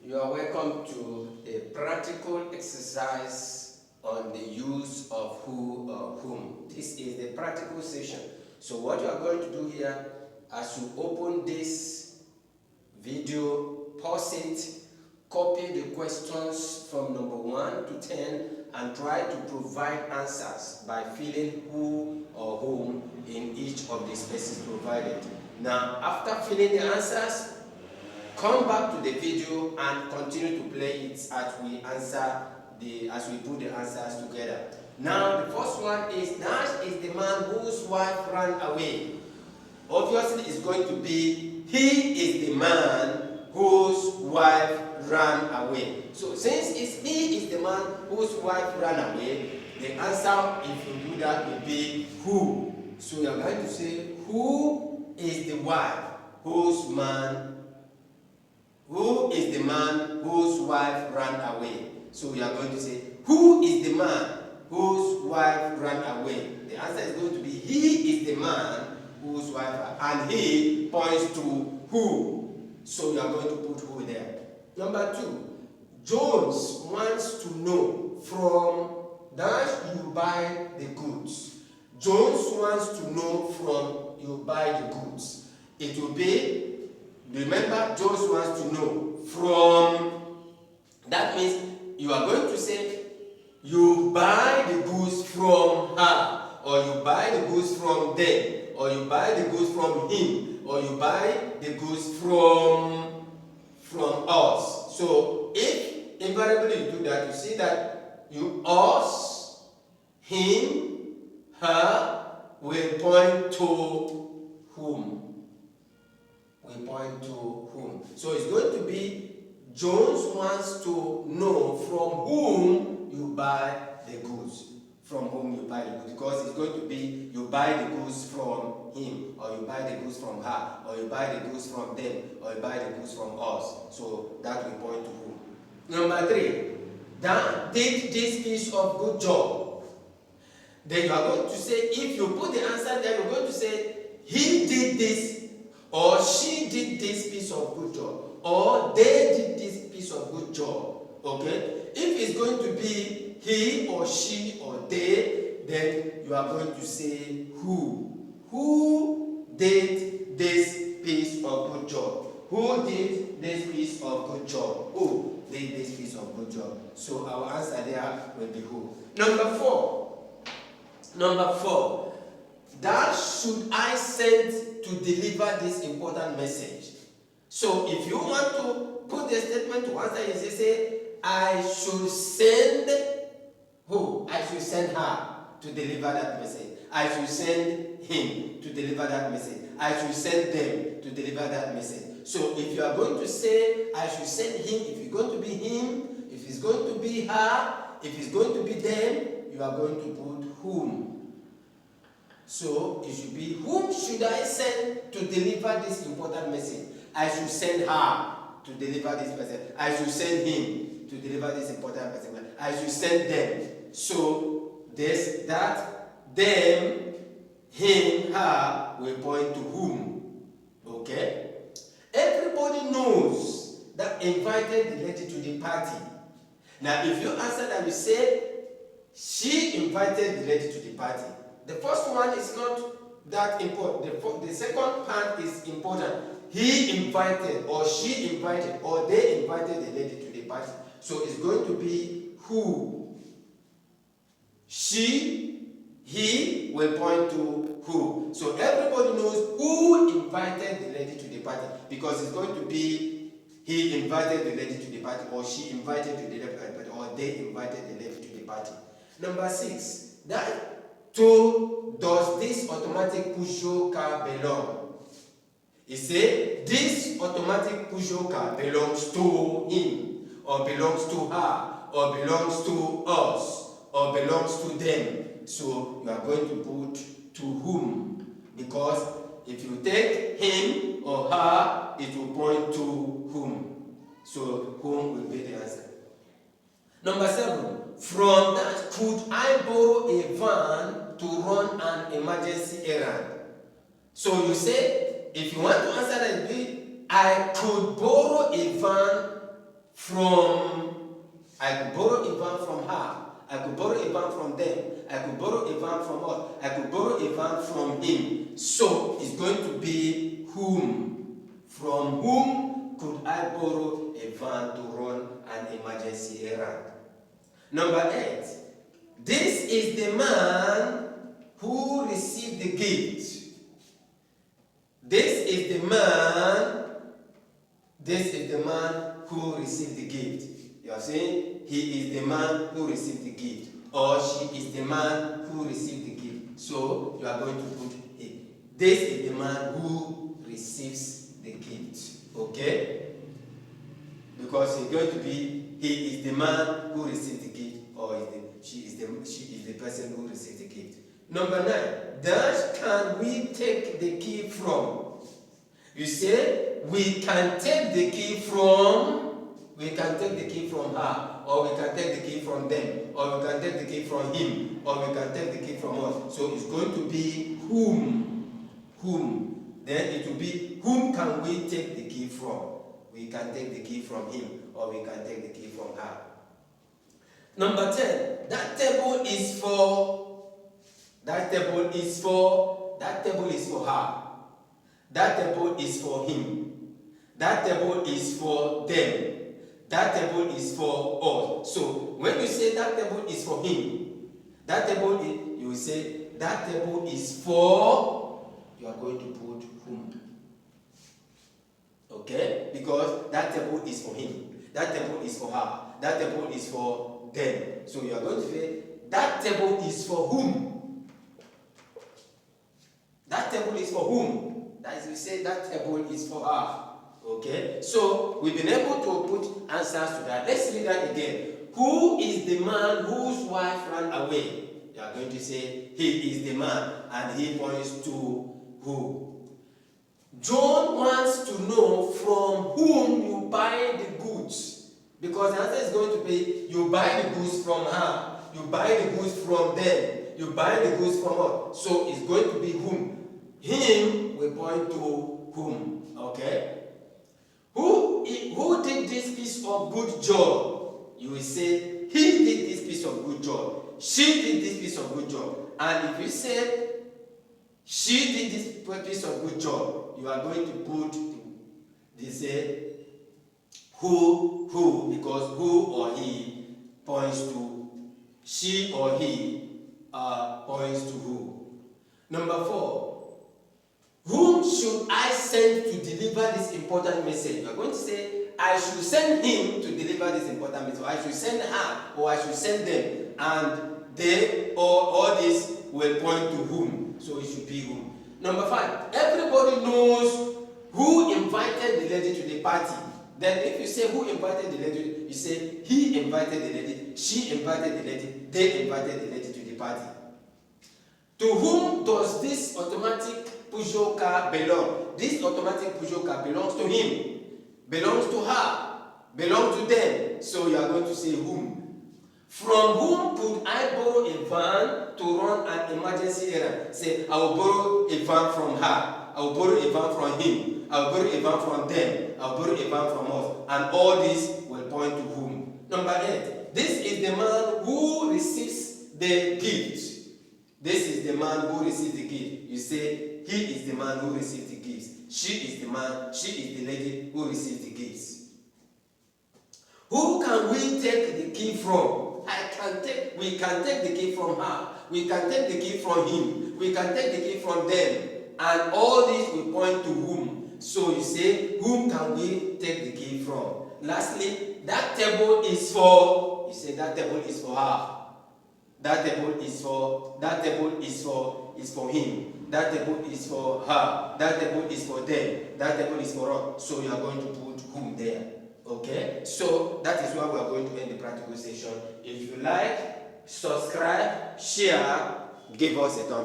You are welcome to a practical exercise on the use of who or whom. This is the practical session. So what you are going to do here, as you open this video, pause it, copy the questions from number 1 to 10 and try to provide answers by filling who or whom in each of the spaces provided. Now, after filling the answers, come back to the video and continue to play it as we put the answers together. Now, the first one is, Dash is the man whose wife ran away. Obviously, it's going to be, he is the man whose wife ran away. So, since he is the man whose wife ran away, the answer, if you do that, will be who. So, you are going to say, who is the wife who is the man whose wife ran away? So we are going to say, who is the man whose wife ran away? The answer is going to be, he is the man whose wife ran away. And he points to who. So we are going to put who there. Number 2, Jones wants to know from Dash you buy the goods. Jones wants to know from you buy the goods. It will be, remember, Jones wants to know from, that means you are going to say, you buy the goods from her, or you buy the goods from them, or you buy the goods from him, or you buy the goods from us. So if invariably you do that, you see that you, us, him, her will point to whom. We point to whom. So it's going to be, Jones wants to know from whom you buy the goods. From whom you buy the goods. Because it's going to be, you buy the goods from him, or you buy the goods from her, or you buy the goods from them, or you buy the goods from us. So that will point to whom. Number 3, Dan did this piece of good job. Then you are going to say, if you put the answer there, you're going to say, he did this, or she did this piece of good job, or they did this piece of good job. Okay? If it's going to be he or she or they, then you are going to say who. Who did this piece of good job? Who did this piece of good job? Who did this piece of good job? So our answer there will be who. Number 4. That should I send to deliver this important message? So if you want to put the statement to answer, you say, I should send who? I should send her to deliver that message. I should send him to deliver that message. I should send them to deliver that message. So if you are going to say, I should send him, if it's going to be him, if it's going to be her, if it's going to be them, you are going to put whom. So it should be, whom should I send to deliver this important message? I should send her to deliver this message. I should send him to deliver this important message. I should send them. So this, that, them, him, her will point to whom. Okay? Everybody knows that invited the lady to the party. Now if you answer that, you say, she invited the lady to the party. The first one is not that important. The second part is important. He invited, or she invited, or they invited the lady to the party. So it's going to be who. She, he will point to who. So everybody knows who invited the lady to the party, because it's going to be he invited the lady to the party, or she invited the lady to the party, or they invited the lady to the party. Number 6. That to does this automatic Peugeot car belong? He said, this automatic Peugeot car belongs to him, or belongs to her, or belongs to us, or belongs to them. So you are going to put to whom, because if you take him or her, it will point to whom. So whom will be the answer. Number 7. From that, could I borrow a van to run an emergency errand? So you say, if you want to answer that, I could borrow a van from, I could borrow a van from her. I could borrow a van from them. I could borrow a van from us. I could borrow a van from him. So it's going to be whom. From whom could I borrow a van to run an emergency errand? Number 8. This is the man who received the gift. This is the man who received the gift. You are saying he is the man who received the gift, or she is the man who received the gift. So you are going to put it. This is the man who receives the gift. Okay? Because it's going to be he is the man who received the gift, or she is the person who received the gift. Number 9. That can we take the key from? You say we can take the key from. We can take the key from her, or we can take the key from them, or we can take the key from him, or we can take the key from us. So it's going to be whom. Whom. Then it will be whom can we take the key from? We can take the key from him, or we can take the key from her. Number 10. That table is for her. That table is for him. That table is for them. That table is for us. So when you say that table is for him, you will say that table is for, you are going to put whom. Okay? Because that table is for him. That table is for her. That table is for them. So you are going to say that table is for whom. That table is for whom. That is, we say that table is for her. Okay, so we've been able to put answers to that. Let's read that again. Who is the man whose wife ran away? You are going to say he is the man, and he points to who? John wants to know from whom you buy the goods, because the answer is going to be you buy the goods from her, you buy the goods from them, you buy the goods from us. So it's going to be whom. Him will point to whom. Okay. Who did this piece of good job? You will say, he did this piece of good job. She did this piece of good job. And if you say, she did this piece of good job, you are going to put, they say, who, because who or he points to, she or he points to who. Number 4. Whom should I send to deliver this important message? You are going to say, I should send him to deliver this important message. Or I should send her, or I should send them. And they, or all this will point to whom. So it should be whom. Number 5. Everybody knows who invited the lady to the party. Then if you say who invited the lady, you say he invited the lady, she invited the lady, they invited the lady to the party. To whom does this automatic Peugeot car belong? This automatic Peugeot car belongs to him, belongs to her, belongs to them. So you are going to say whom. From whom could I borrow a van to run an emergency errand? Say, I will borrow a van from her, I will borrow a van from him, I will borrow a van from them, I will borrow a van from us. And all this will point to whom. Number 8. This is the man who receives the gift. This is the man who receives the gift. You say, he is the man who receives the gifts. She is the man, she is the lady who receives the gifts. Who can we take the key from? We can take the key from her. We can take the key from him. We can take the key from them. And all this will point to whom. So you say, whom can we take the key from? Lastly, that table is for, you say that table is for her. That table is for him. That table is for her. That table is for them. That table is for us. So you are going to put whom there. Okay? So that is why we are going to end the practical session. If you like, subscribe, share, give us a thumbs up.